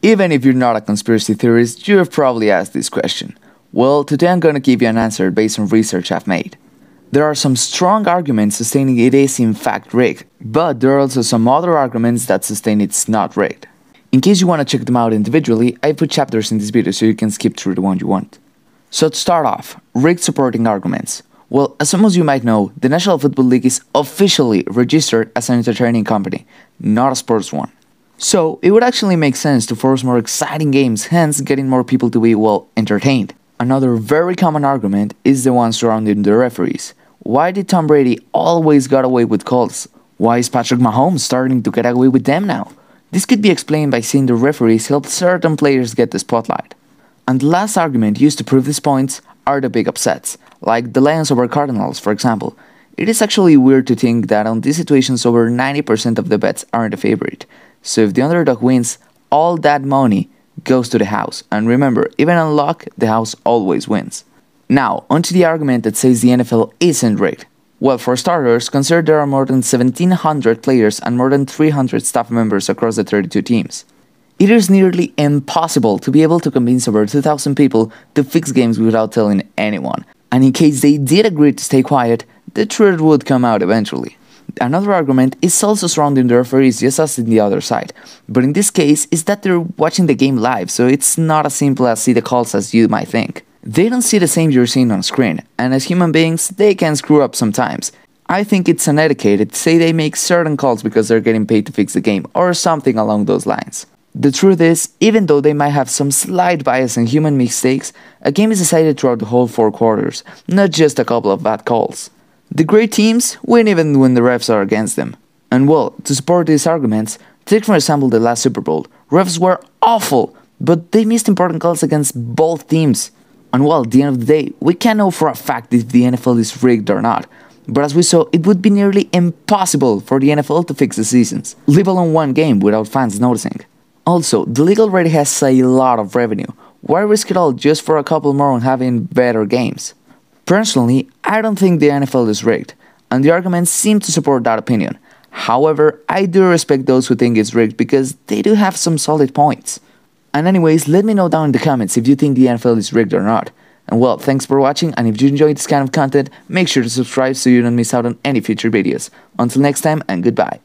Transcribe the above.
Even if you're not a conspiracy theorist, you've probably asked this question. Well, today I'm gonna give you an answer based on research I've made. There are some strong arguments sustaining it is in fact rigged, but there are also some other arguments that sustain it's not rigged. In case you want to check them out individually, I put chapters in this video so you can skip through the one you want. So to start off, rigged supporting arguments. Well, as some of you might know, the National Football League is officially registered as an entertaining company, not a sports one. So it would actually make sense to force more exciting games, hence getting more people to be, well, entertained. Another very common argument is the one surrounding the referees. Why did Tom Brady always got away with calls? Why is Patrick Mahomes starting to get away with them now? This could be explained by seeing the referees help certain players get the spotlight. And the last argument used to prove these points are the big upsets, like the Lions over Cardinals, for example. It is actually weird to think that on these situations over 90% of the bets aren't a favorite. So if the underdog wins, all that money goes to the house. And remember, even on luck, the house always wins. Now, onto the argument that says the NFL isn't rigged. Well, for starters, consider there are more than 1,700 players and more than 300 staff members across the 32 teams. It is nearly impossible to be able to convince over 2,000 people to fix games without telling anyone. And in case they did agree to stay quiet, the truth would come out eventually. Another argument is also surrounding the referees just as in the other side, but in this case is that they're watching the game live, so it's not as simple as see the calls as you might think. They don't see the same you're seeing on screen, and as human beings, they can screw up sometimes. I think it's uneducated to say they make certain calls because they're getting paid to fix the game, or something along those lines. The truth is, even though they might have some slight bias and human mistakes, a game is decided throughout the whole 4 quarters, not just a couple of bad calls. The great teams win even when the refs are against them. And well, to support these arguments, take for example the last Super Bowl. Refs were awful, but they missed important calls against both teams. And well, at the end of the day, we can't know for a fact if the NFL is rigged or not. But as we saw, it would be nearly impossible for the NFL to fix the seasons, leave alone one game without fans noticing. Also, the league already has a lot of revenue. Why risk it all just for a couple more on having better games? Personally, I don't think the NFL is rigged, and the arguments seem to support that opinion. However, I do respect those who think it's rigged because they do have some solid points. And anyways, let me know down in the comments if you think the NFL is rigged or not. And well, thanks for watching, and if you enjoyed this kind of content, make sure to subscribe so you don't miss out on any future videos. Until next time, and goodbye.